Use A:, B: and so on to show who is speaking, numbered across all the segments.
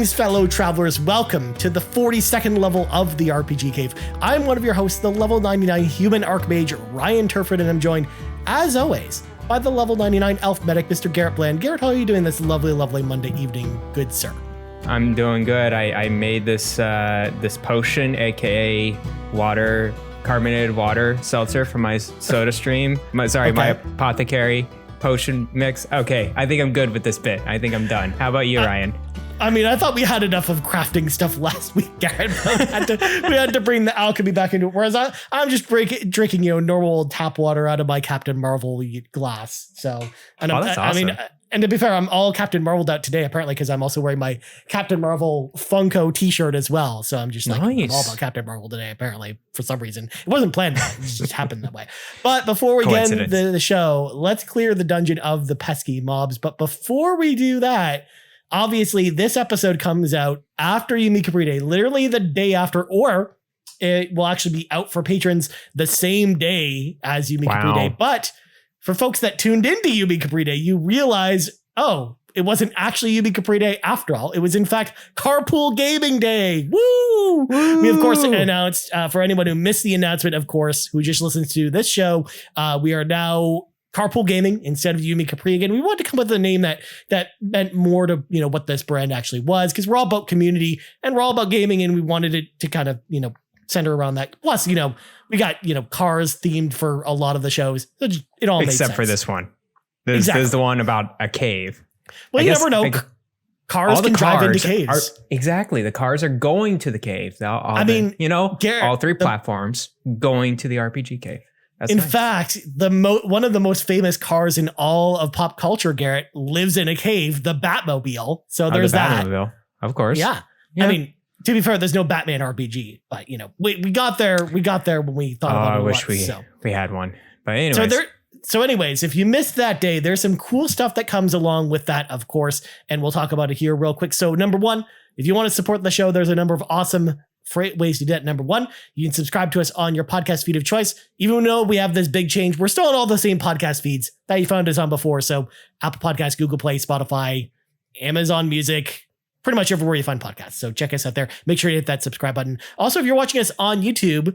A: Greetings, fellow travelers. Welcome to the 42nd level of the RPG Cave. I'm one of your hosts, the level 99 human archmage, Ryan Turford, and I'm joined, as always, by the level 99 elf medic, Mr. Garret Bland. Garret, how are you doing this lovely, lovely Monday evening, good sir?
B: I'm doing good. I made this this potion, aka water, carbonated water seltzer for my soda stream. My apothecary potion mix. Okay, I think I'm good with this bit. I think I'm done. How about you, Ryan?
A: I mean, I thought we had enough of crafting stuff last week, Garret. We had to bring the alchemy back into it. Whereas I'm just drinking, normal old tap water out of my Captain Marvel glass. So, and
B: that's awesome.
A: I mean, and to be fair, I'm all Captain Marveled out today, apparently, because I'm also wearing my Captain Marvel Funko t-shirt as well. So I'm just like, I'm all about Captain Marvel today, apparently, for some reason. It wasn't planned. It just happened that way. But before we get into the show, let's clear the dungeon of the pesky mobs. But before we do that, obviously, this episode comes out after Yumi Capri Day, literally the day after, or it will actually be out for patrons the same day as Yumi Capri Day. But for folks that tuned into Yumi Capri Day, you realize, oh, it wasn't actually Yumi Capri Day after all. It was, in fact, Carpool Gaming Day. Woo! We, of course, announced, for anyone who missed the announcement, of course, who just listens to this show, we are now Carpool Gaming instead of Yumi Capri again. We wanted to come up with a name that meant more to, what this brand actually was, because we're all about community and we're all about gaming, and we wanted it to kind of, center around that. Plus, we got, cars themed for a lot of the shows. So it all makes sense.
B: Except for this one. This is the one about a cave.
A: Well, you never know. Cars can drive into caves.
B: Exactly. The cars are going to the cave. All three platforms going to the RPG cave. That's
A: in fact, one of the most famous cars in all of pop culture, Garret, lives in a cave, the Batmobile. So there's that. Batmobile,
B: of course.
A: Yeah. I mean, to be fair, there's no Batman RPG, but we got there. We got there when we thought about it.
B: I wish we had one. But anyways.
A: So anyways, if you missed that day, there's some cool stuff that comes along with that, of course, and we'll talk about it here real quick. So number one, if you want to support the show, there's a number of awesome ways to do that. Number one, you can subscribe to us on your podcast feed of choice. Even though we have this big change, we're still on all the same podcast feeds that you found us on before. So Apple Podcasts, Google Play, Spotify, Amazon Music, pretty much everywhere you find podcasts. So check us out there. Make sure you hit that subscribe button. Also, if you're watching us on YouTube,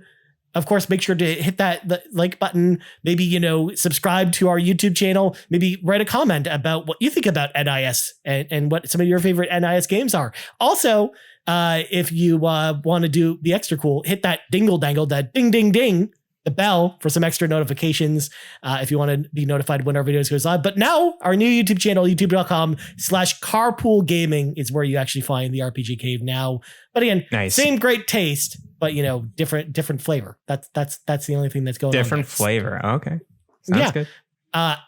A: of course, make sure to hit the like button. Maybe, subscribe to our YouTube channel. Maybe write a comment about what you think about NIS and what some of your favorite NIS games are. Also, if you want to do the extra cool, hit that dingle dangle, that ding, ding, ding, the bell for some extra notifications. If you want to be notified when our videos goes live. But now our new YouTube channel, youtube.com/carpool gaming is where you actually find the RPG Cave now. But again, Same great taste, but different flavor. That's the only thing that's going on.
B: Different flavor. Okay. Sounds good.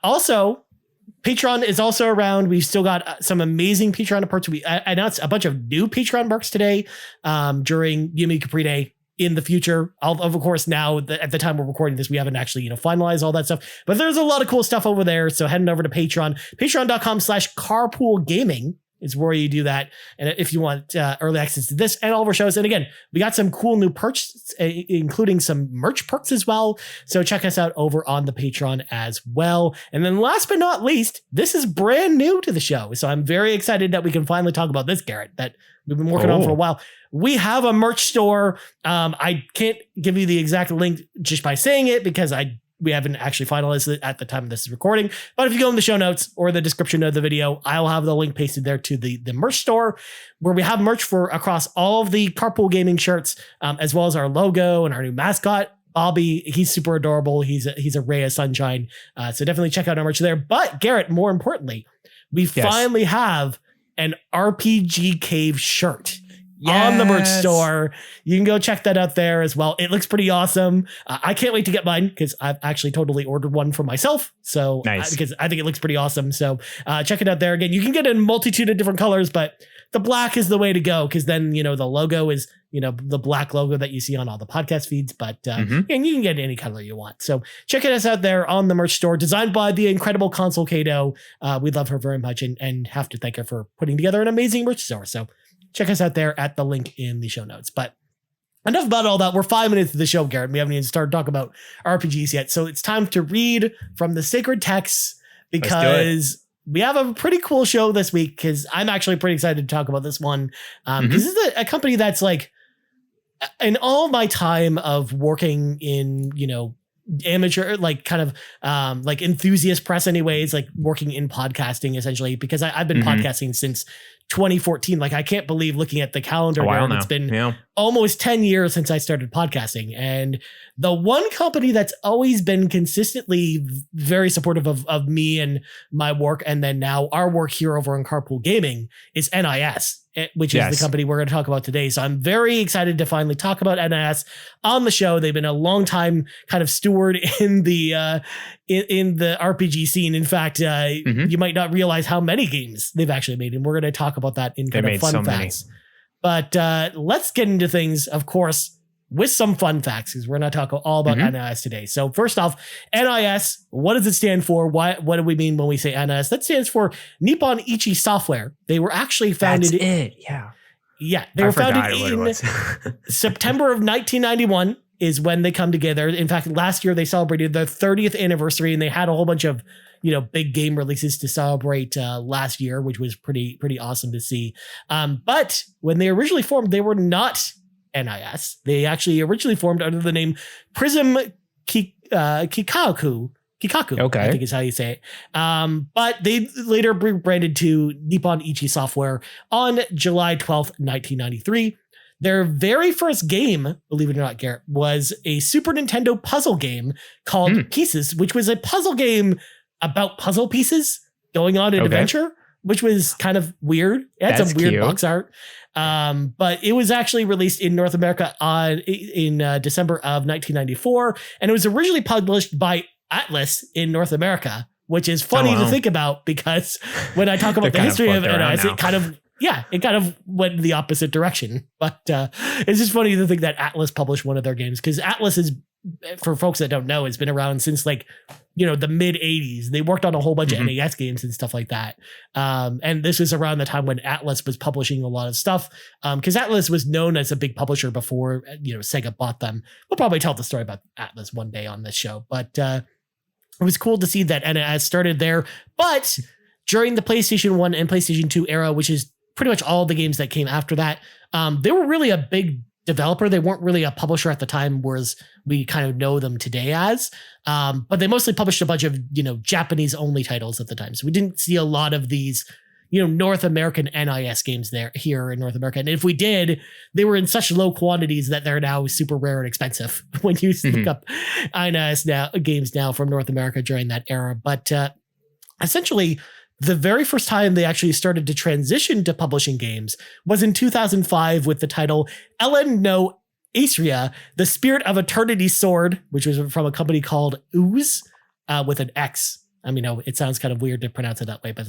A: Also, Patreon is also around. We've still got some amazing Patreon perks. We announced a bunch of new Patreon perks today during Yumi Capri Day. In the future, of course, now at the time we're recording this, we haven't actually finalized all that stuff. But there's a lot of cool stuff over there. So heading over to Patreon, patreon.com/carpool gaming is where you do that. And if you want early access to this and all of our shows, and again, we got some cool new perks, including some merch perks as well. So check us out over on the Patreon as well. And then last but not least, this is brand new to the show. So I'm very excited that we can finally talk about this, Garret, that we've been working on for a while. We have a merch store. I can't give you the exact link just by saying it because we haven't actually finalized it at the time this is recording. But if you go in the show notes or the description of the video, I'll have the link pasted there to the merch store where we have merch for across all of the Carpool Gaming shirts, as well as our logo and our new mascot, Bobby. He's super adorable. He's a ray of sunshine. So definitely check out our merch there. But Garret, more importantly, we finally have an RPG Cave shirt. On the merch store. You can go check that out there as well. It looks pretty awesome. I can't wait to get mine because I've actually totally ordered one for myself. So because I think it looks pretty awesome. So check it out there. Again, you can get it in a multitude of different colors, but the black is the way to go because then, the logo is, the black logo that you see on all the podcast feeds. But and you can get any color you want. So check us out there on the merch store, designed by the incredible Console Kato. We love her very much and have to thank her for putting together an amazing merch store. So check us out there at the link in the show notes. But enough about all that. We're 5 minutes into the show, Garret. We haven't even started talking about RPGs yet. So it's time to read from the sacred texts because we have a pretty cool show this week because I'm actually pretty excited to talk about this one. Because this is a company that's like, in all my time of working in, amateur, like kind of like enthusiast press anyways, like working in podcasting essentially, because I've been podcasting since 2014. Like I can't believe looking at the calendar now, it's been almost 10 years since I started podcasting. And the one company that's always been consistently very supportive of me and my work, and then now our work here over in Carpool Gaming, is NIS, which is the company we're going to talk about today. So I'm very excited to finally talk about NIS on the show. They've been a long time kind of steward in the RPG scene. In fact, you might not realize how many games they've actually made, and we're going to talk about that in kind of fun facts. But let's get into things, of course, with some fun facts, because we're going to talk all about NIS today. So first off, NIS, what does it stand for? What do we mean when we say NIS? That stands for Nippon Ichi Software. They were actually founded.
B: That's it. Yeah.
A: Yeah. They were founded in September of 1991 is when they come together. In fact, last year they celebrated their 30th anniversary, and they had a whole bunch of big game releases to celebrate last year, which was pretty awesome to see. But when they originally formed, they were not NIS. They actually originally formed under the name Prism Kikaku. Okay. I think is how you say it. But they later rebranded to Nippon Ichi Software on July 12th, 1993. Their very first game, believe it or not, Garrett, was a Super Nintendo puzzle game called Pieces, which was a puzzle game about puzzle pieces going on an adventure, which was kind of weird. It had some weird box art. But it was actually released in North America in December of 1994. And it was originally published by Atlas in North America, which is funny to think about, because when I talk about the history of NIS, it kind of went in the opposite direction. But it's just funny to think that Atlas published one of their games, because Atlas is, for folks that don't know, has been around since like, the mid 80s. They worked on a whole bunch of NES games and stuff like that. And this was around the time when Atlas was publishing a lot of stuff. Because Atlas was known as a big publisher before, Sega bought them. We'll probably tell the story about Atlas one day on this show. But it was cool to see that NIS started there. But during the PlayStation 1 and PlayStation 2 era, which is pretty much all the games that came after that, they were really a big developer. They weren't really a publisher at the time, whereas we kind of know them today as. But they mostly published a bunch of, Japanese only titles at the time. So we didn't see a lot of these, North American NIS games here in North America. And if we did, they were in such low quantities that they're now super rare and expensive when you look up NIS games now from North America during that era. But essentially, the very first time they actually started to transition to publishing games was in 2005 with the title Ellen no Aesria, The Spirit of Eternity's Sword, which was from a company called Ooze with an X. I mean, it sounds kind of weird to pronounce it that way, but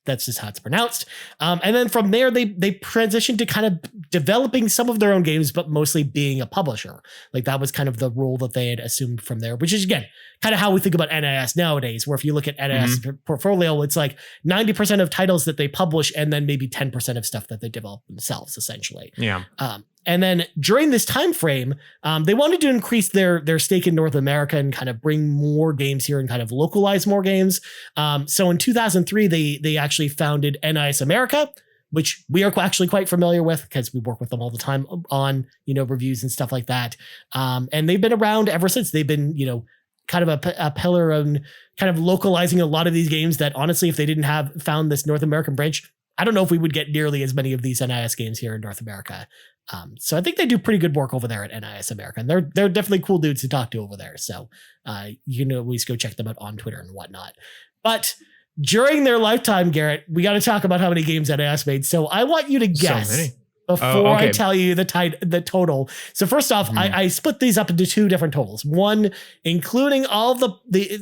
A: that's just how it's pronounced. And then from there, they transitioned to kind of developing some of their own games, but mostly being a publisher. Like that was kind of the role that they had assumed from there, which is, again, kind of how we think about NIS nowadays, where if you look at NIS portfolio, it's like 90% of titles that they publish and then maybe 10% of stuff that they develop themselves, essentially.
B: Yeah.
A: And then during this time frame, they wanted to increase their stake in North America and kind of bring more games here and kind of localize more games. So in 2003, they actually founded NIS America, which we are actually quite familiar with because we work with them all the time on, reviews and stuff like that. And they've been around ever since. They've been, kind of a pillar on kind of localizing a lot of these games that honestly, if they didn't have found this North American branch, I don't know if we would get nearly as many of these NIS games here in North America. So I think they do pretty good work over there at NIS America, and they're definitely cool dudes to talk to over there. So you can always go check them out on Twitter and whatnot. But during their lifetime, Garrett, we got to talk about how many games NIS made. So I want you to guess before I tell you the total. So first off, I split these up into two different totals. One including all the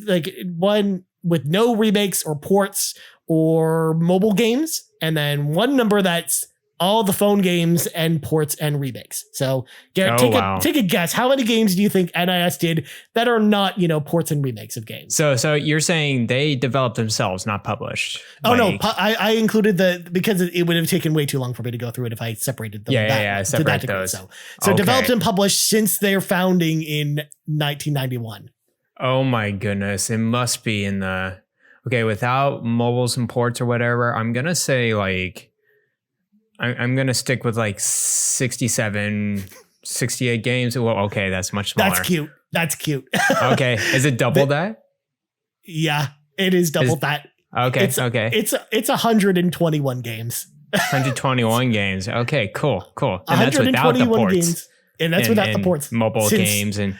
A: like one with no remakes or ports or mobile games, and then one number that's all the phone games and ports and remakes. So Garrett, take a guess. How many games do you think NIS did that are not, ports and remakes of games?
B: So you're saying they developed themselves, not published?
A: Oh, no. I included because it would have taken way too long for me to go through it if I separated them.
B: Separate those.
A: So developed and published since their founding in 1991.
B: Oh my goodness. It must be in the... Okay, without mobiles and ports or whatever, I'm gonna say like I'm gonna stick with like 67, 68 games. Well, okay, that's much smaller.
A: That's cute.
B: Okay, is it double that?
A: Yeah, it is double that.
B: Okay,
A: It's 121 games.
B: 121 games. Okay, cool. And that's without the ports.
A: Games, and that's without the ports.
B: Mobile games and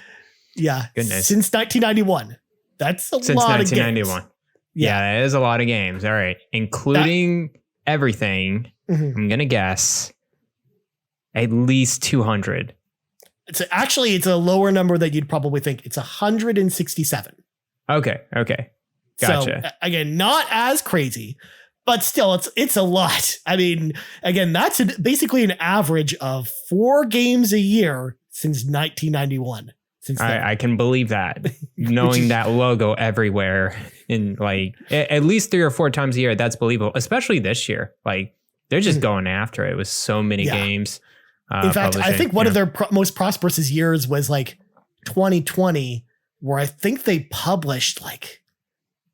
A: goodness. Since 1991. That's a lot of games. Since 1991.
B: Yeah, that is a lot of games. All right, including everything. I'm gonna guess at least 200.
A: It's a lower number that you'd probably think. It's 167.
B: Okay. Gotcha.
A: So again, not as crazy, but still it's a lot. I mean, again, that's basically an average of 4 games a year since 1991.
B: I can believe that. Knowing that logo everywhere in like at least 3 or 4 times a year, that's believable, especially this year. Like they're just going after it with so many games.
A: In fact, I think one of their most prosperous years was like 2020, where I think they published like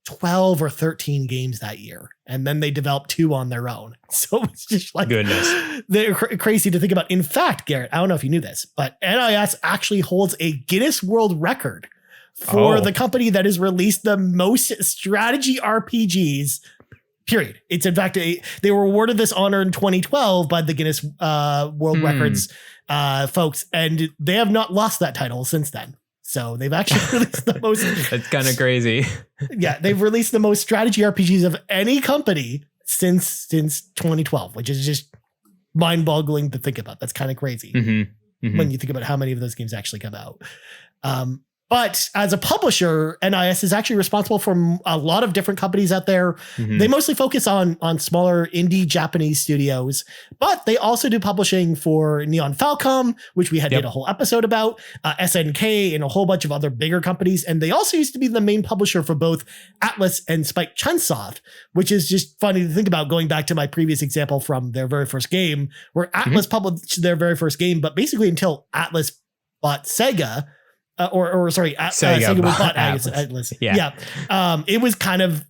A: 12 or 13 games that year. And then they developed 2 on their own. So it's just like,
B: goodness,
A: they're crazy to think about. In fact, Garrett, I don't know if you knew this, but NIS actually holds a Guinness World Record for the company that has released the most strategy RPGs, period. It's in fact, they were awarded this honor in 2012 by the Guinness World Records folks, and they have not lost that title since then. So they've actually released the most.
B: That's kind of crazy.
A: Yeah, they've released the most strategy RPGs of any company since 2012, which is just mind-boggling to think about. That's kind of crazy when you think about how many of those games actually come out. But as a publisher, NIS is actually responsible for a lot of different companies out there. They mostly focus on smaller indie Japanese studios, but they also do publishing for Neon Falcom, which we did a whole episode about, SNK, and a whole bunch of other bigger companies. And they also used to be the main publisher for both Atlas and Spike Chunsoft, which is just funny to think about, going back to my previous example from their very first game, where Atlas published their very first game, but basically until Atlas bought Sega, Sega bought Atlas. It was kind of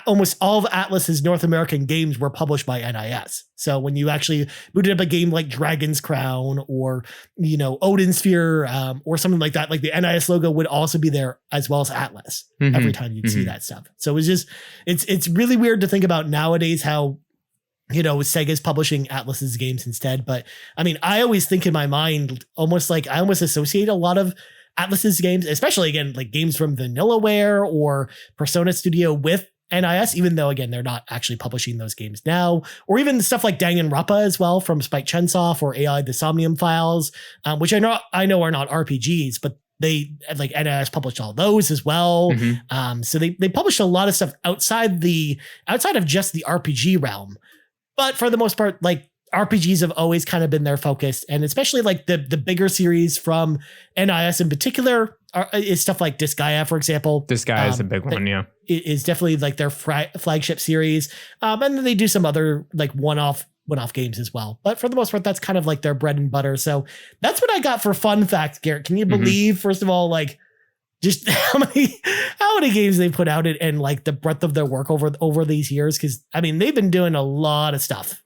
A: almost all of Atlas's North American games were published by NIS. So when you actually booted up a game like Dragon's Crown or, Odin Sphere or something like that, like the NIS logo would also be there as well as Atlas every time you'd see that stuff. So it was just, it's really weird to think about nowadays how, Sega's publishing Atlas's games instead. But I mean, I always think in my mind, I almost associate a lot of Atlas's games, especially again, like games from Vanillaware or Persona Studio with NIS, even though again, they're not actually publishing those games now, or even stuff like Danganronpa as well from Spike Chunsoft or AI the Somnium Files, which I know are not RPGs, but they like NIS published all those as well. So they published a lot of stuff outside of just the RPG realm. But for the most part, like RPGs have always kind of been their focus, and especially like the bigger series from NIS in particular is stuff like Disgaea, for example. Disgaea is
B: a big one, yeah.
A: It is definitely like their flagship series, and then they do some other like one-off games as well. But for the most part, that's kind of like their bread and butter. So that's what I got for fun facts, Garrett. Can you believe, first of all, like just how many games they put out and like the breadth of their work over these years? Because I mean, they've been doing a lot of stuff.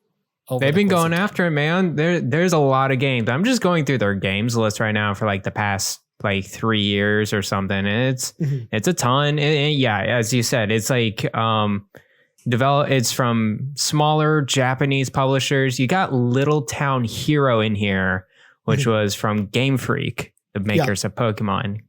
B: They've been going after it, man. There's a lot of games. I'm just going through their games list right now for like the past like 3 years or something. And it's a ton. Yeah, as you said, it's like it's from smaller Japanese publishers. You got Little Town Hero in here, which was from Game Freak, the makers of Pokemon.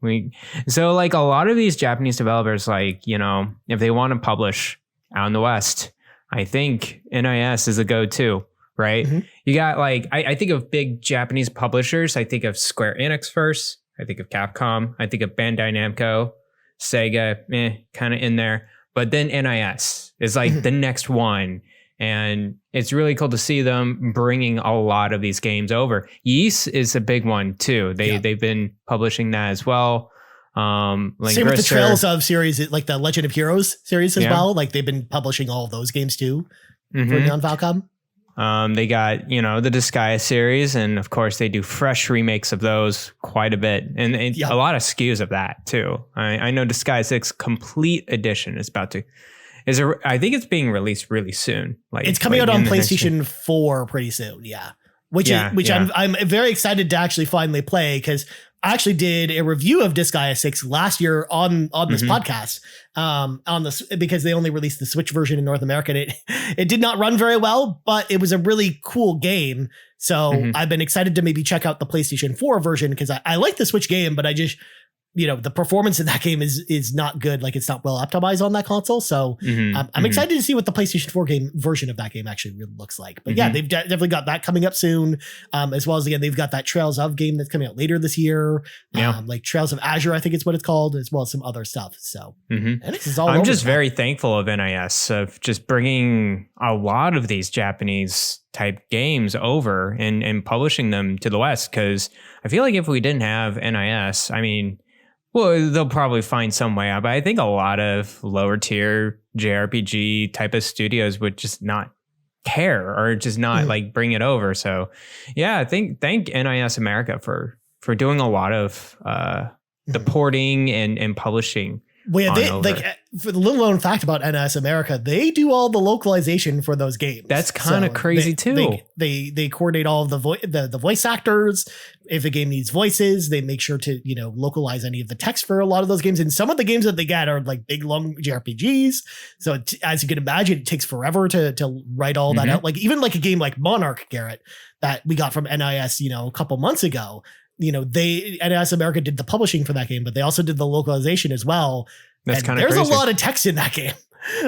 B: So like a lot of these Japanese developers, like, if they want to publish out in the West, I think NIS is a go-to, right? You got like, I think of big Japanese publishers. I think of Square Enix first. I think of Capcom. I think of Bandai Namco, Sega, kind of in there. But then NIS is like the next one. And it's really cool to see them bringing a lot of these games over. Ys is a big one too. They've been publishing that as well. Same with the Trails of series, like the Legend of Heroes series as well. Like they've been publishing all of those games too for Neon Falcom. They got, the Disgaea series, and of course they do fresh remakes of those quite a bit, and a lot of SKUs of that too. I know Disgaea 6 Complete Edition is I think it's being released really soon. Like
A: it's coming out on PlayStation 4 pretty soon. Yeah. Which I'm very excited to actually finally play, because I actually did a review of Disgaea 6 last year on this podcast, because they only released the Switch version in North America, and it did not run very well, but it was a really cool game. So I've been excited to maybe check out the PlayStation 4 version, because I like the Switch game, but I just, the performance in that game is not good. Like, it's not well optimized on that console. So I'm excited to see what the PlayStation 4 game version of that game actually really looks like. But yeah, they've definitely got that coming up soon. As well as, again, they've got that Trails of game that's coming out later this year. Like Trails of Azure, I think it's what it's called, as well as some other stuff. So and this is all
B: I'm just very thankful of NIS of just bringing a lot of these Japanese type games over and publishing them to the West. Because I feel like if we didn't have NIS, well, they'll probably find some way out, but I think a lot of lower tier JRPG type of studios would just not care, or just not like bring it over. So yeah, thank NIS America for doing a lot of the porting and publishing.
A: Well, yeah, they, like, for the little known fact about NIS America, they do all the localization for those games.
B: That's kind of crazy too.
A: They coordinate all of the voice actors. If a game needs voices, they make sure to localize any of the text for a lot of those games. And some of the games that they get are like big long JRPGs. So as you can imagine, it takes forever to write all that out. Like even like a game like Monarch, Garrett, that we got from NIS, a couple months ago. NIS America did the publishing for that game, but they also did the localization as well.
B: That's kind of crazy.
A: There's a lot of text in that game.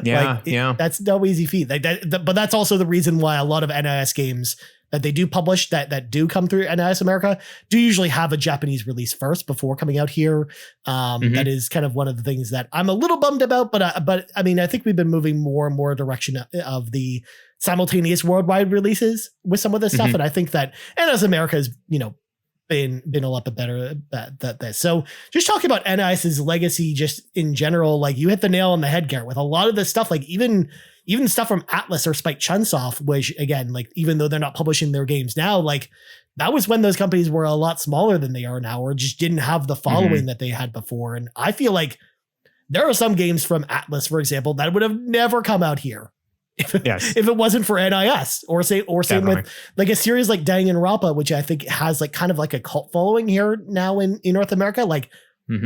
B: Yeah,
A: that's no easy feat. Like but that's also the reason why a lot of NIS games that they do publish that do come through NIS America do usually have a Japanese release first before coming out here. That is kind of one of the things that I'm a little bummed about, but I think we've been moving more and more direction of the simultaneous worldwide releases with some of this stuff. And I think that NIS America is, been a lot bit better at that. So just talking about NIS's legacy, just in general, like you hit the nail on the head, Garrett, with a lot of this stuff, like even stuff from Atlas or Spike Chunsoft, which again, like even though they're not publishing their games now, like that was when those companies were a lot smaller than they are now, or just didn't have the following that they had before. And I feel like there are some games from Atlas, for example, that would have never come out here if it wasn't for NIS, or same with like a series like Danganronpa, which I think has like kind of like a cult following here now in North America. Like,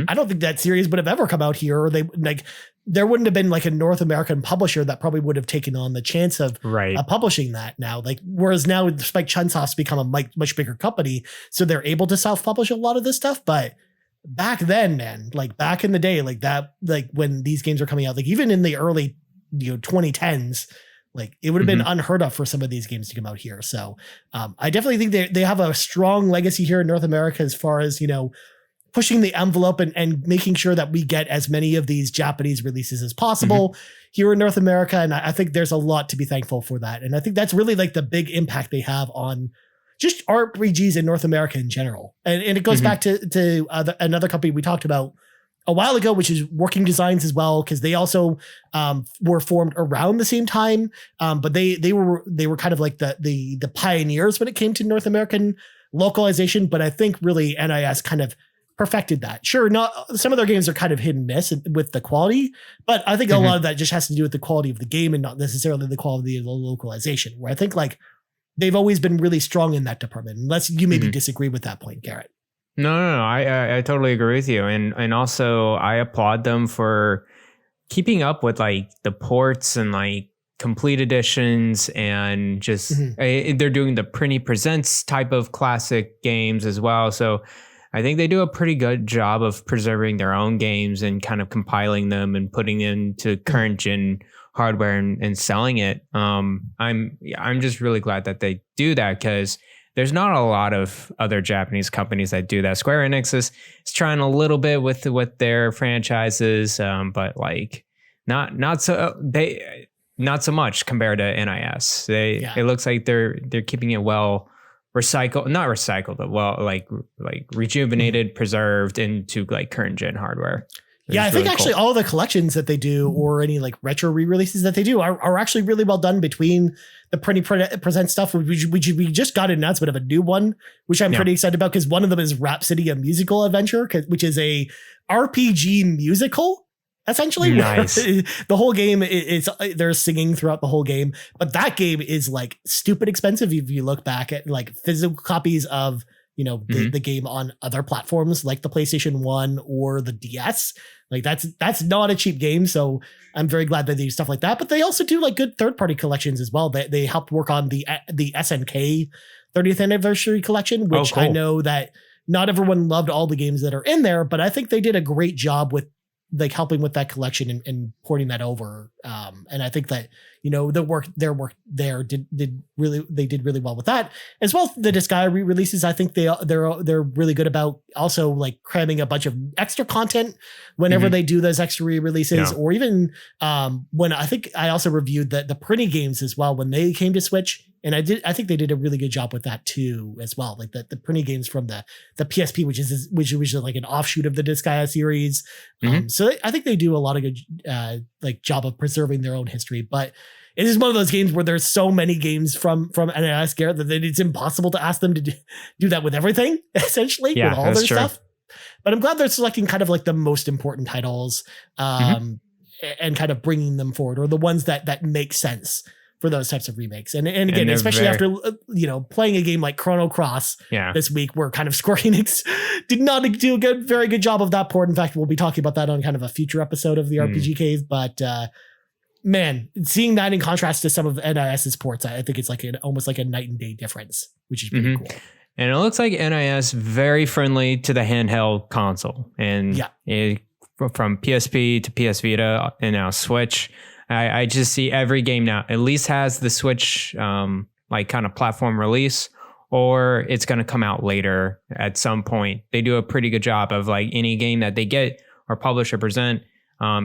A: I don't think that series would have ever come out here, or there wouldn't have been like a North American publisher that probably would have taken on the chance of publishing that now. Like, whereas now Spike Chunsoft's become a much bigger company, so they're able to self-publish a lot of this stuff. But back then, man, like back in the day, like that, like when these games are coming out, like even in the early 2010s, like it would have been unheard of for some of these games to come out here. So I definitely think they have a strong legacy here in North America as far as, pushing the envelope and making sure that we get as many of these Japanese releases as possible here in North America. And I think there's a lot to be thankful for that. And I think that's really like the big impact they have on just RPGs in North America in general. And it goes back to another company we talked about a while ago, which is Working Designs as well, because they also were formed around the same time, but they were kind of like the pioneers when it came to North American localization. But I think really NIS kind of perfected that. Sure, not some of their games are kind of hit and miss with the quality, but I think a lot of that just has to do with the quality of the game and not necessarily the quality of the localization. Where I think like they've always been really strong in that department, unless you maybe disagree with that point, Garrett.
B: No, I totally agree with you. And also I applaud them for keeping up with like the ports and like complete editions, and just they're doing the Prinny Presents type of classic games as well. So I think they do a pretty good job of preserving their own games and kind of compiling them and putting into current gen hardware and selling it. I'm just really glad that they do that, because there's not a lot of other Japanese companies that do that. Square Enix is trying a little bit with their franchises, but like not so much compared to NIS. It looks like they're keeping it well not recycled, but well like rejuvenated, preserved into like current gen hardware.
A: Yeah, I think actually all the collections that they do or any like retro re-releases that they do are actually really well done between the Prinny Present stuff, which we just got an announcement of a new one, which I'm pretty excited about because one of them is Rhapsody, a musical adventure, which is a RPG musical. Essentially,
B: nice.
A: The whole game is they're singing throughout the whole game, but that game is like stupid expensive if you look back at like physical copies of the game on other platforms like the PlayStation 1 or the DS. Like that's not a cheap game, so I'm very glad that they do stuff like that. But they also do like good third party collections as well. They helped work on the SNK 30th anniversary collection, which I know that not everyone loved all the games that are in there, but I think they did a great job with like helping with that collection and porting that over. And I think that, their work there did really well with that, as well as the Disgaea re-releases. I think they're really good about also like cramming a bunch of extra content whenever they do those extra re-releases, or even when I think I also reviewed the Prinny games as well when they came to Switch. And I think they did a really good job with that too, as well. Like the Prinny games from the PSP, which was like an offshoot of the Disgaea series. So I think they do a lot of good like job of preserving their own history. But it is one of those games where there's so many games from NIS, Garrett, that it's impossible to ask them to do that with everything, essentially, with all their stuff. But I'm glad they're selecting kind of like the most important titles and kind of bringing them forward, or the ones that make sense for those types of remakes. And again, especially after, playing a game like Chrono Cross this week, where kind of Square Enix did not do a very good job of that port. In fact, we'll be talking about that on kind of a future episode of the RPG Cave. But man, seeing that in contrast to some of NIS's ports, I think it's like almost like a night and day difference, which is pretty cool.
B: And it looks like NIS very friendly to the handheld console. And from PSP to PS Vita and now Switch, I just see every game now at least has the Switch like kind of platform release, or it's going to come out later at some point. They do a pretty good job of like any game that they get or publish or present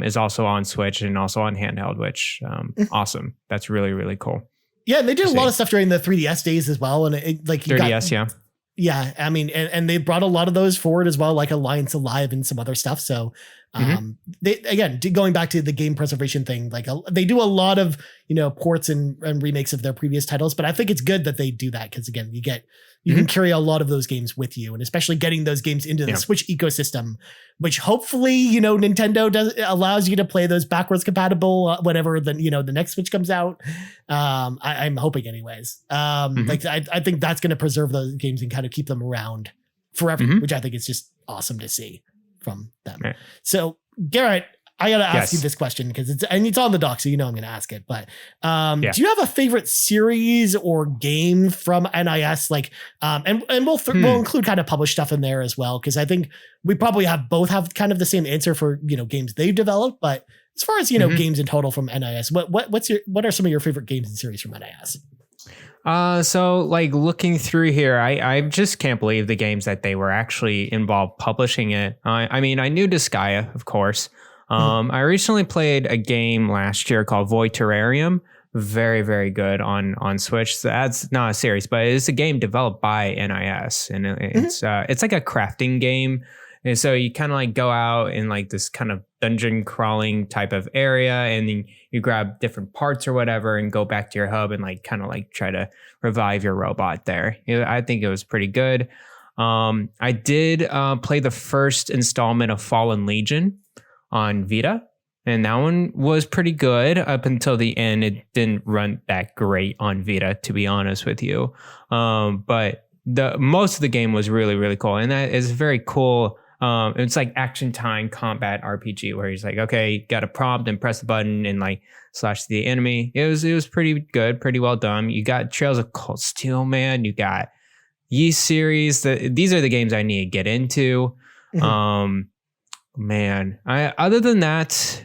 B: is also on Switch and also on handheld, which awesome. That's really, really cool. Yeah,
A: and they did a lot of stuff during the 3DS days as well. And like you
B: 3DS,
A: yeah, I mean, and they brought a lot of those forward as well, like Alliance Alive and some other stuff. So they, again, going back to the game preservation thing, like they do a lot of, ports and remakes of their previous titles, but I think it's good that they do that. Cause again, you can carry a lot of those games with you, and especially getting those games into the Switch ecosystem, which hopefully, Nintendo allows you to play those backwards compatible whenever the next Switch comes out. I'm hoping anyways. Like I think that's going to preserve those games and kind of keep them around forever, which I think is just awesome to see from them. Right. So Garrett, I got to ask you this question because it's on the doc, so I'm going to ask it. But do you have a favorite series or game from NIS? Like, and we'll include kind of published stuff in there as well, because I think we probably both have kind of the same answer for games they've developed. But as far as games in total from NIS, what are some of your favorite games and series from NIS?
B: So like looking through here, I just can't believe the games that they were actually involved publishing it. I mean, I knew Disgaea, of course. I recently played a game last year called Void Terrarium. Very, very good on Switch. So that's not a series, but it's a game developed by NIS, and it's like a crafting game. And so you kind of like go out in like this kind of dungeon crawling type of area, and then you grab different parts or whatever and go back to your hub and like kind of like try to revive your robot there. I think it was pretty good. I did play the first installment of Fallen Legion on Vita, and that one was pretty good up until the end. It didn't run that great on Vita, to be honest with you. But the most of the game was really, really cool, and that is very cool. It's like action time combat RPG where he's like, okay, got a prompt and press the button and like slash the enemy. It was pretty good, pretty well done. You got Trails of Cold Steel, man. You got Yeast series. These are the games I need to get into. Man, other than that,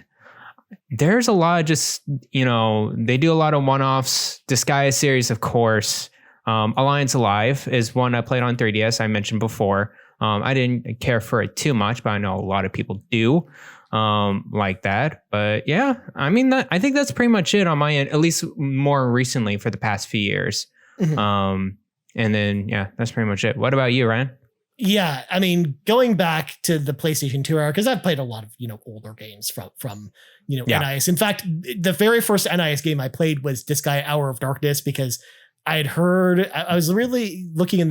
B: there's a lot of just, they do a lot of one-offs. Disgaea series, of course. Alliance Alive is one I played on 3DS, I mentioned before. I didn't care for it too much, but I know a lot of people do like that. But yeah, I mean, I think that's pretty much it on my end, at least more recently for the past few years. And then, yeah, that's pretty much it. What about you, Ryan?
A: Yeah, I mean, going back to the PlayStation 2 era, because I've played a lot of, older games from NIS. In fact, the very first NIS game I played was Disgaea Hour of Darkness, because I had heard, I was really looking in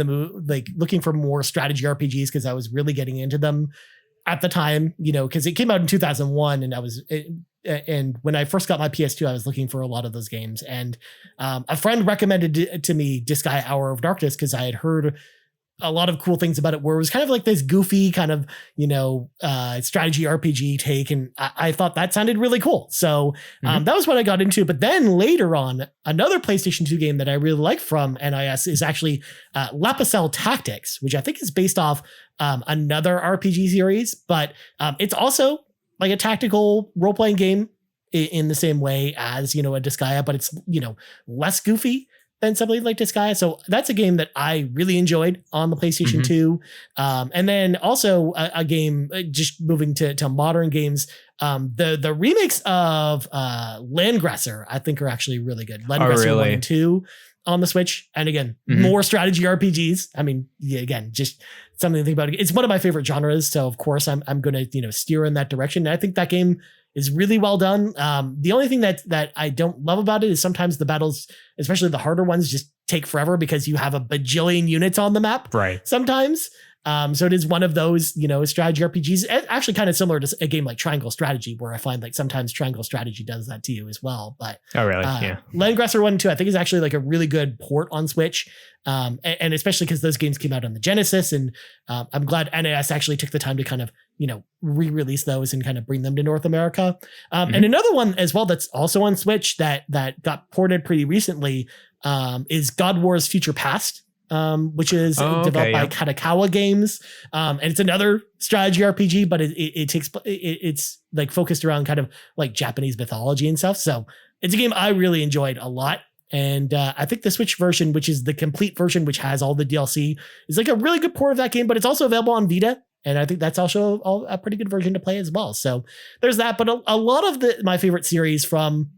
A: looking for more strategy RPGs, because I was really getting into them at the time, because it came out in 2001, and when I first got my PS2, I was looking for a lot of those games. And a friend recommended to me Disgaea Hour of Darkness, because I had heard a lot of cool things about it, where it was kind of like this goofy kind of, strategy RPG take. And I thought that sounded really cool. So that was what I got into. But then later on, another PlayStation 2 game that I really like from NIS is actually Lapicel Tactics, which I think is based off another RPG series, but it's also like a tactical role-playing game in the same way as, a Disgaea, but it's, less goofy than something like Disgaea. So that's a game that I really enjoyed on the PlayStation 2. And then also a game, just moving to modern games, the remakes of Landgressor, I think, are actually really good. Landgressor 1 and 2 on the Switch. And again, more strategy RPGs. I mean, yeah, again, just something to think about. It's one of my favorite genres. So of course I'm going to, steer in that direction. And I think that game is really well done. The only thing that I don't love about it is sometimes the battles, especially the harder ones, just take forever because you have a bajillion units on the map.
B: Right.
A: Sometimes. So it is one of those, strategy RPGs, actually kind of similar to a game like Triangle Strategy, where I find like sometimes Triangle Strategy does that to you as well. But
B: oh, really? Yeah.
A: Landgressor 1 and 2, I think, is actually like a really good port on Switch. And especially because those games came out on the Genesis, and I'm glad NIS actually took the time to kind of, re-release those and kind of bring them to North America. And another one as well that's also on Switch that got ported pretty recently is God Wars Future Past. Which is developed by Katakawa Games. And it's another strategy RPG, but it's like focused around kind of like Japanese mythology and stuff. So it's a game I really enjoyed a lot. And I think the Switch version, which is the complete version, which has all the DLC, is like a really good port of that game, but it's also available on Vita. And I think that's also a pretty good version to play as well. So there's that. But a lot of my favorite series from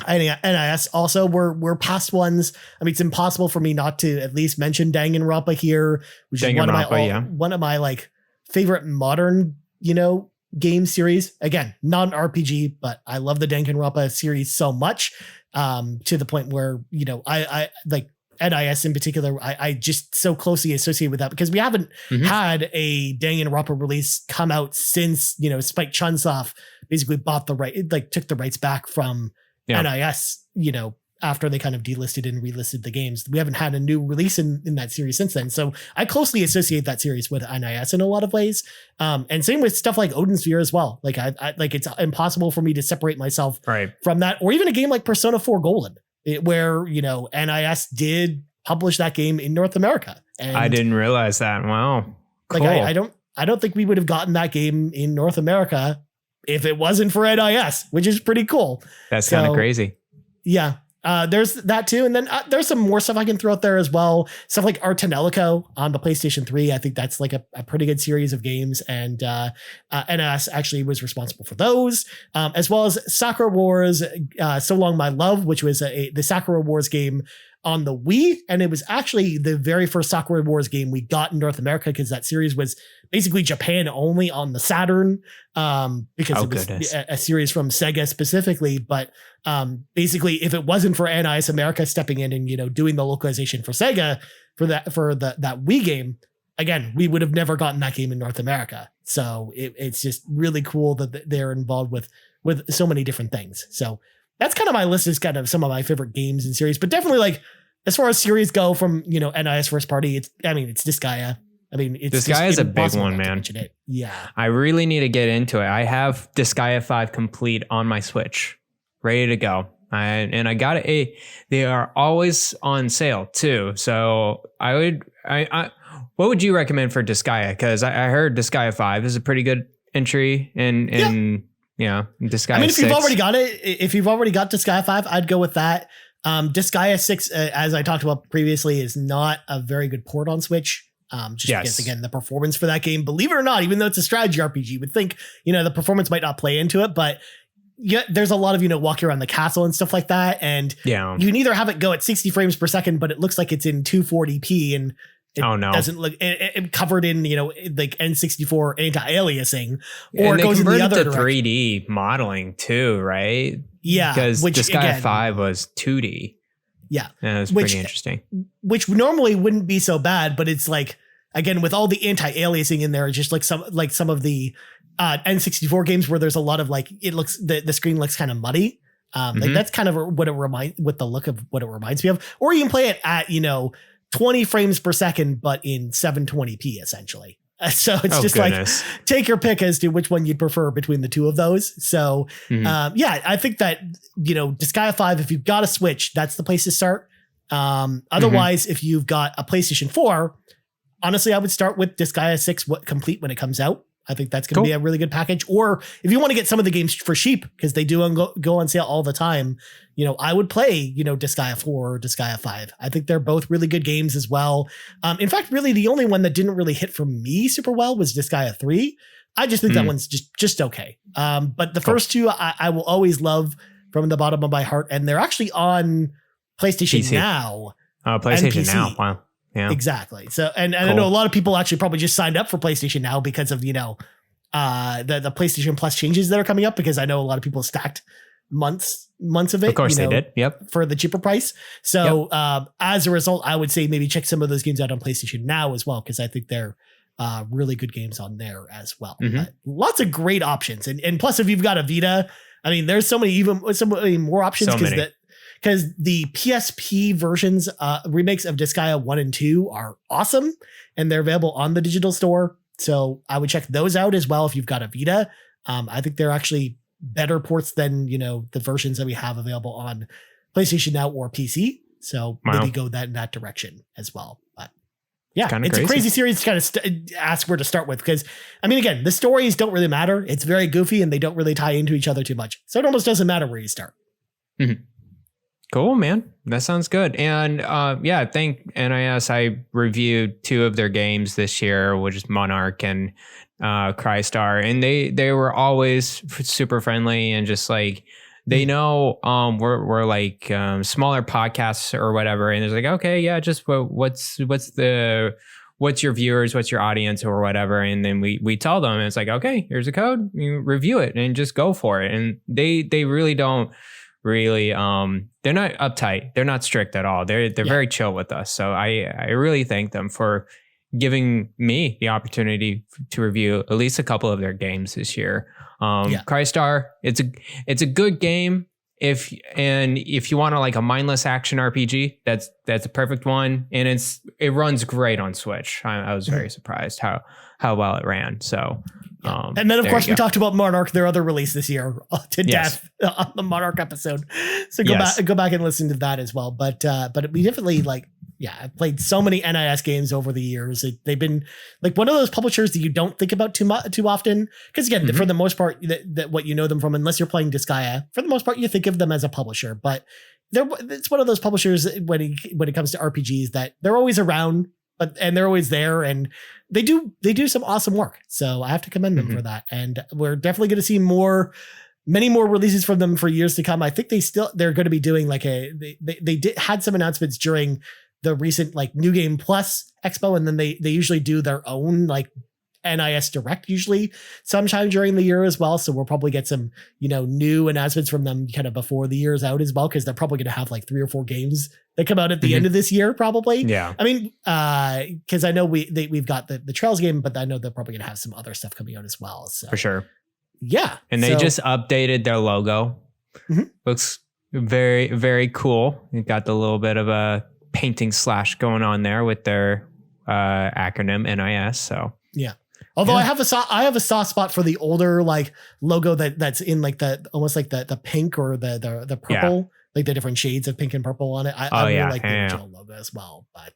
A: NIS also were past ones. I mean, it's impossible for me not to at least mention Danganronpa here, which is one of my like favorite modern, game series. Again, non-RPG, but I love the Danganronpa series so much, to the point where, I like NIS in particular, I just so closely associate with that, because we haven't had a Danganronpa release come out since, Spike Chunsoft basically bought the right, like took the rights back from NIS, after they kind of delisted and relisted the games. We haven't had a new release in that series since then. So I closely associate that series with NIS in a lot of ways. And same with stuff like Odin Sphere as well. Like I like, it's impossible for me to separate myself from that, or even a game like Persona 4 Golden, where, NIS did publish that game in North America. And
B: I didn't realize that. Wow. Cool.
A: Like I don't think we would have gotten that game in North America if it wasn't for NIS, which is pretty cool.
B: That's kind of crazy.
A: Yeah. There's that too. And then there's some more stuff I can throw out there as well. Stuff like Artanelico on the PlayStation 3. I think that's like a pretty good series of games. And NIS actually was responsible for those, as well as Sakura Wars, So Long My Love, which was the Sakura Wars game on the Wii. And it was actually the very first Sakura Wars game we got in North America, because that series was basically Japan only on the Saturn, because it was a series from Sega specifically. But basically, if it wasn't for NIS America stepping in and doing the localization for Sega for that Wii game, again, we would have never gotten that game in North America. So it's just really cool that they're involved with so many different things. So that's kind of my list, is kind of some of my favorite games and series. But definitely, like, as far as series go from NIS first party, it's Disgaea. I mean,
B: Disgaea is a big one, man.
A: Yeah,
B: I really need to get into it. I have Disgaea 5 complete on my Switch, ready to go. I got it. They are always on sale too. So what would you recommend for Disgaea? Because I heard Disgaea 5 is a pretty good entry in Disgaea. I mean, if
A: 6. If you've already got Disgaea 5, I'd go with that. Disgaea 6, as I talked about previously, is not a very good port on Switch. Because, again, the performance for that game, believe it or not, even though it's a strategy RPG, you would think, the performance might not play into it, but there's a lot of, walking around the castle and stuff like that. And you can either have it go at 60 frames per second, but it looks like it's in 240p. And It doesn't look it covered in, like N64 anti-aliasing, or
B: and
A: it goes in the other
B: to
A: direction.
B: 3D modeling too, right?
A: Yeah,
B: because Disgaea 5 was 2D.
A: Yeah,
B: and it was pretty interesting.
A: Which normally wouldn't be so bad, but it's like, again, with all the anti-aliasing in there, it's just like some of the N64 games where there's a lot of like, it looks, the screen looks kind of muddy. Like that's kind of what the look of what it reminds me of. Or you can play it at 20 frames per second, but in 720p essentially. So it's goodness. Like, take your pick as to which one you'd prefer between the two of those. So I think that, Disgaea 5, if you've got a Switch, that's the place to start. Otherwise, if you've got a PlayStation 4, honestly, I would start with Disgaea 6 complete when it comes out. I think that's going to be a really good package. Or if you want to get some of the games for cheap, because they do go on sale all the time, I would play, Disgaea 4 or Disgaea 5. I think they're both really good games as well. In fact, really the only one that didn't really hit for me super well was Disgaea 3. I just think that one's just okay. But the first two I will always love from the bottom of my heart. And they're actually on PlayStation PC. Now.
B: PlayStation Now. Wow. Yeah,
A: exactly. So, and I know a lot of people actually probably just signed up for PlayStation Now because of, the PlayStation Plus changes that are coming up, because I know a lot of people stacked months of it.
B: Of course they did. Yep.
A: For the cheaper price. So, as a result, I would say maybe check some of those games out on PlayStation Now as well, because I think they're really good games on there as well. But lots of great options. And plus, if you've got a Vita, I mean, there's so many more options, because the PSP versions, remakes of Disgaea 1 and 2 are awesome, and they're available on the digital store. So I would check those out as well if you've got a Vita. I think they're actually better ports than, the versions that we have available on PlayStation Now or PC. So maybe go in that direction as well. But yeah, it's a crazy series to kind of ask where to start with, because, I mean, again, the stories don't really matter. It's very goofy and they don't really tie into each other too much. So it almost doesn't matter where you start.
B: Cool, man. That sounds good. And I think NIS, I reviewed 2 of their games this year, which is Monarch and Crystar. And they were always super friendly and just like, they know we're like smaller podcasts or whatever. And it's like, okay, yeah, just what's your viewers, what's your audience or whatever. And then we tell them, and it's like, okay, here's a code, you review it and just go for it. And they really don't really they're not uptight, they're not strict at all, they're very chill with us. So I really thank them for giving me the opportunity to review at least a couple of their games this year. Crystar, it's a good game if you want to like a mindless action RPG, that's a perfect one, and it runs great on Switch. I was very surprised how well it ran. So
A: and then of course we talked about Monarch, their other release this year, to death on the Monarch episode. So go back and listen to that as well. But we definitely I've played so many NIS games over the years. They've been like one of those publishers that you don't think about too often. Because again, for the most part, that what you know them from, unless you're playing Disgaea, for the most part, you think of them as a publisher. But it's one of those publishers when it comes to RPGs that they're always around, and they're always there, and they do some awesome work. So I have to commend them for that. And we're definitely going to see many more releases from them for years to come. I think they're going to be doing had some announcements during the recent New Game Plus Expo, and then they usually do their own NIS Direct usually sometime during the year as well. So we'll probably get some new announcements from them kind of before the year's out as well, because they're probably going to have 3 or 4 games that come out at the end of this year probably.
B: Yeah,
A: I mean, because I know we've got the Trails game, but I know they're probably going to have some other stuff coming out as well. So
B: for sure.
A: Yeah,
B: and they just updated their logo. Looks very, very cool. You got the little bit of a painting slash going on there with their acronym NIS. So yeah.
A: Although I have a soft spot for the older logo that's in almost the pink or the purple, the different shades of pink and purple on it. I really like the original logo as well. But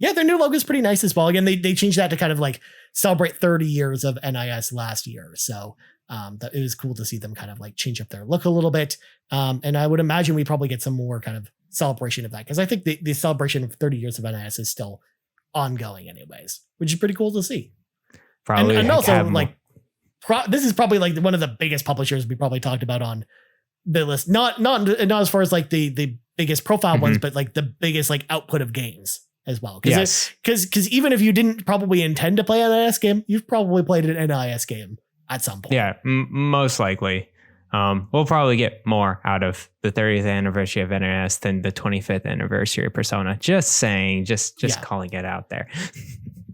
A: their new logo is pretty nice as well. Again, they changed that to kind of celebrate 30 years of NIS last year. So that it was cool to see them kind of change up their look a little bit. And I would imagine we probably get some more kind of celebration of that, because I think the celebration of 30 years of NIS is still ongoing anyways, which is pretty cool to see.
B: Probably,
A: and also this is probably one of the biggest publishers we probably talked about on the list. Not as far as the biggest profile ones, but the biggest output of games as well.
B: Yes.
A: Because even if you didn't probably intend to play an NIS game, you've probably played an NIS game at some point.
B: Yeah, most likely. We'll probably get more out of the 30th anniversary of NIS than the 25th anniversary of Persona. Just saying, just calling it out there.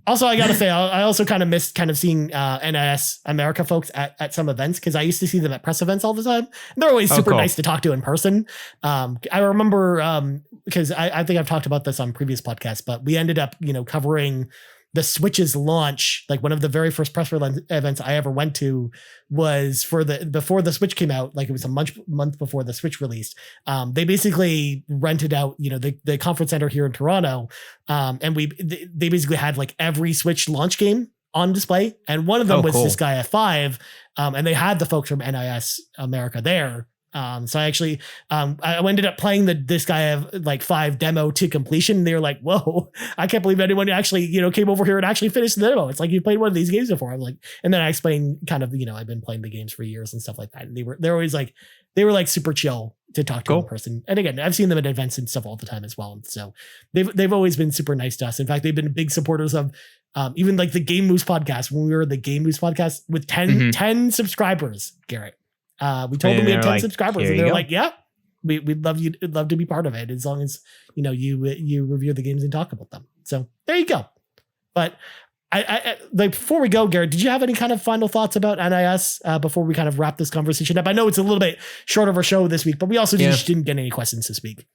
A: Also, I gotta say, I also kind of missed kind of seeing NIS America folks at some events, because I used to see them at press events all the time. And they're always super nice to talk to in person. I remember because I think I've talked about this on previous podcasts, but we ended up covering the Switch's launch. Like one of the very first press events I ever went to was before the Switch came out. Like it was a month before the Switch released. They basically rented out, the conference center here in Toronto. And they basically had like every Switch launch game on display. And one of them was Disgaea 5. And they had the folks from NIS America there. So I actually, I ended up playing the Disgaea 5 demo to completion. And they were like, whoa, I can't believe anyone actually, came over here and actually finished the demo. It's like you played one of these games before. I'm like, and then I explained kind of, I've been playing the games for years and stuff like that. And they're always like, they were like super chill to talk to in person. And again, I've seen them at events and stuff all the time as well. And so they've always been super nice to us. In fact, they've been big supporters of even like the Game Moose podcast, when we were the Game Moose podcast with 10 subscribers, Garrett. We told them we had 10 subscribers, and they're like, yeah, we'd love to be part of it, as long as you review the games and talk about them. So there you go. But I before we go, Garrett, did you have any kind of final thoughts about NIS before we kind of wrap this conversation up? I know it's a little bit short of a show this week, but we also just didn't get any questions this week.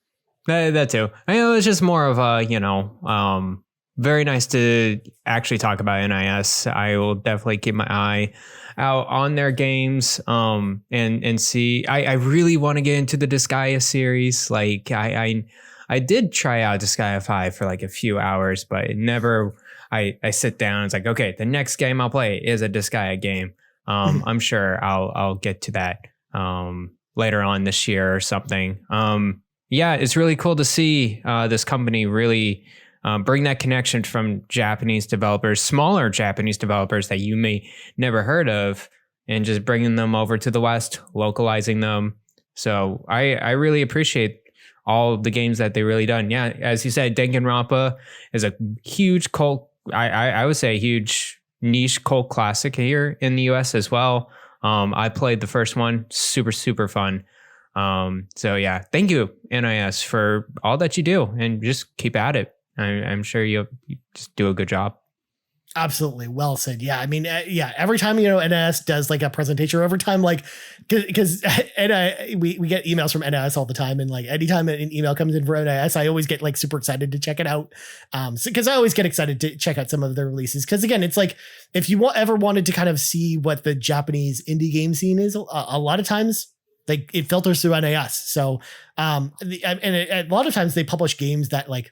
B: That too. I know it's just more of a very nice to actually talk about NIS. I will definitely keep my eye out on their games and see. I really want to get into the Disgaea series. Like I did try out Disgaea 5 for like a few hours, but it never. I sit down. It's like, okay, the next game I'll play is a Disgaea game. I'm sure I'll get to that later on this year or something. Yeah, it's really cool to see this company really bring that connection from Japanese developers, smaller Japanese developers that you may never heard of, and just bringing them over to the West, localizing them. So I really appreciate all the games that they really done. Yeah, as you said, Danganronpa is a huge cult. I would say a huge niche cult classic here in the US as well. I played the first one, super, super fun. So yeah, thank you, NIS, for all that you do, and just keep at it. I'm sure you just do a good job.
A: Absolutely. Well said. Yeah. I mean, every time, NIS does like a presentation, or every time, like, because we get emails from NIS all the time. And like anytime an email comes in for NIS, I always get like super excited to check it out. Because I always get excited to check out some of their releases. Because again, it's like, if you ever wanted to kind of see what the Japanese indie game scene is, a lot of times, like, it filters through NIS. So, a lot of times they publish games that like,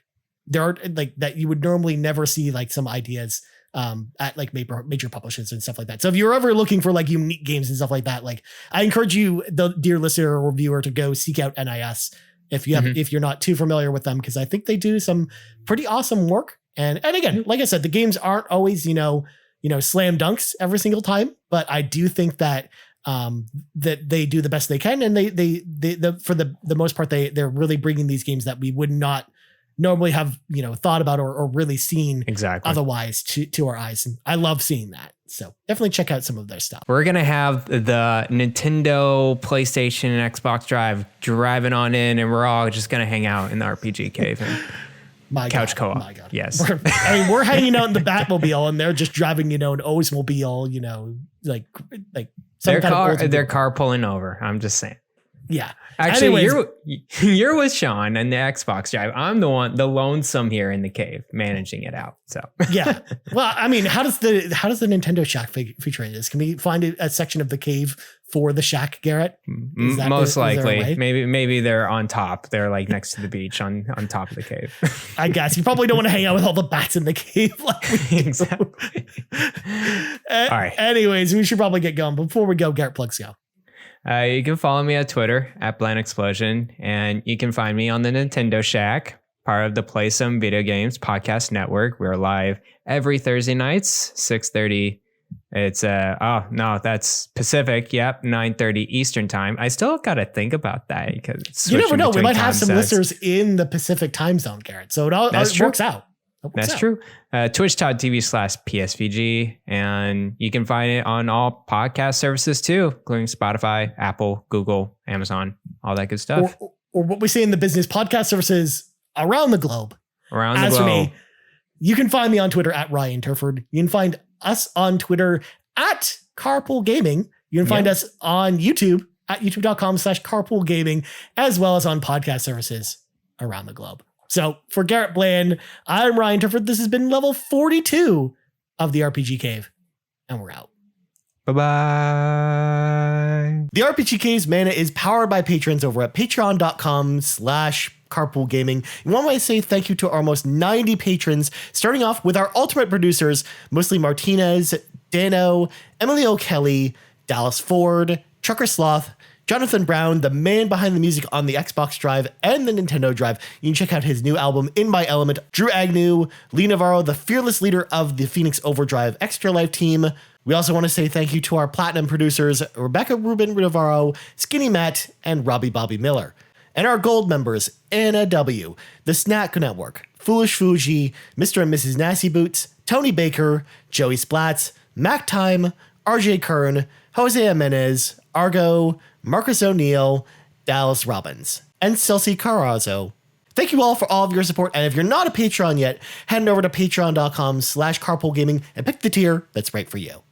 A: there are like that you would normally never see, like some ideas at like major publishers and stuff like that. So if you're ever looking for like unique games and stuff like that, like I encourage you, the dear listener or viewer, to go seek out NIS if you have, if you're not too familiar with them, because I think they do some pretty awesome work. And again, like I said, the games aren't always, slam dunks every single time, but I do think that that they do the best they can. And they for the most part, they're really bringing these games that we would not normally have, thought about or really seen otherwise to our eyes. And I love seeing that. So definitely check out some of their stuff.
B: We're going to have the Nintendo, PlayStation, and Xbox Drive driving on in, and we're all just going to hang out in the RPG cave and couch co-op.
A: My God.
B: Yes.
A: We're hanging out in the Batmobile, and they're just driving, an Oldsmobile, like
B: their car pulling over. I'm just saying.
A: Yeah.
B: Actually, you're with Sean and the Xbox Drive. I'm the lonesome here in the cave managing it out. So
A: yeah. Well, I mean, how does the Nintendo Shack feature in this? Can we find a section of the cave for the shack, Garrett?
B: Most likely. Maybe they're on top. They're like next to the beach on top of the cave.
A: I guess you probably don't want to hang out with all the bats in the cave.
B: Exactly.
A: All right. Anyways, we should probably get going. Before we go, Garrett, plugs go.
B: You can follow me on Twitter at Bland Explosion, and you can find me on the Nintendo Shack, part of the Play Some Video Games Podcast Network. We're live every Thursday nights, 6:30. It's that's Pacific. Yep, 9:30 Eastern time. I still got to think about that because
A: you never know. We might have some listeners in the Pacific time zone, Garrett. So it works out.
B: That's true. Twitch.tv/PSVG. And you can find it on all podcast services too, including Spotify, Apple, Google, Amazon, all that good stuff.
A: Or what we say in the business, podcast services around the globe.
B: Around the globe. For me,
A: you can find me on Twitter at Ryan Turford. You can find us on Twitter at Carpool Gaming. You can find us on YouTube at youtube.com/Carpool Gaming, as well as on podcast services around the globe. So for Garrett Bland, I'm Ryan Turford. This has been level 42 of the RPG Cave, and we're out.
B: Bye-bye.
A: The RPG Cave's mana is powered by patrons over at patreon.com/Carpool Gaming. And one way to say thank you to our almost 90 patrons, starting off with our ultimate producers, mostly Martinez, Dano, Emily O'Kelly, Dallas Ford, Trucker Sloth, Jonathan Brown, the man behind the music on the Xbox Drive and the Nintendo Drive. You can check out his new album, In My Element. Drew Agnew, Lee Navarro, the fearless leader of the Phoenix Overdrive Extra Life team. We also want to say thank you to our platinum producers, Rebecca Rubin Navarro, Skinny Matt, and Robbie Bobby Miller. And our gold members, Anna W., The Snack Network, Foolish Fuji, Mr. and Mrs. Nasty Boots, Tony Baker, Joey Splats, Mac Time, RJ Kern, Jose Jimenez, Argo, Marcus O'Neill, Dallas Robbins, and Celsi Carrazzo. Thank you all for all of your support, and if you're not a Patreon yet, head over to patreon.com/carpoolgaming and pick the tier that's right for you.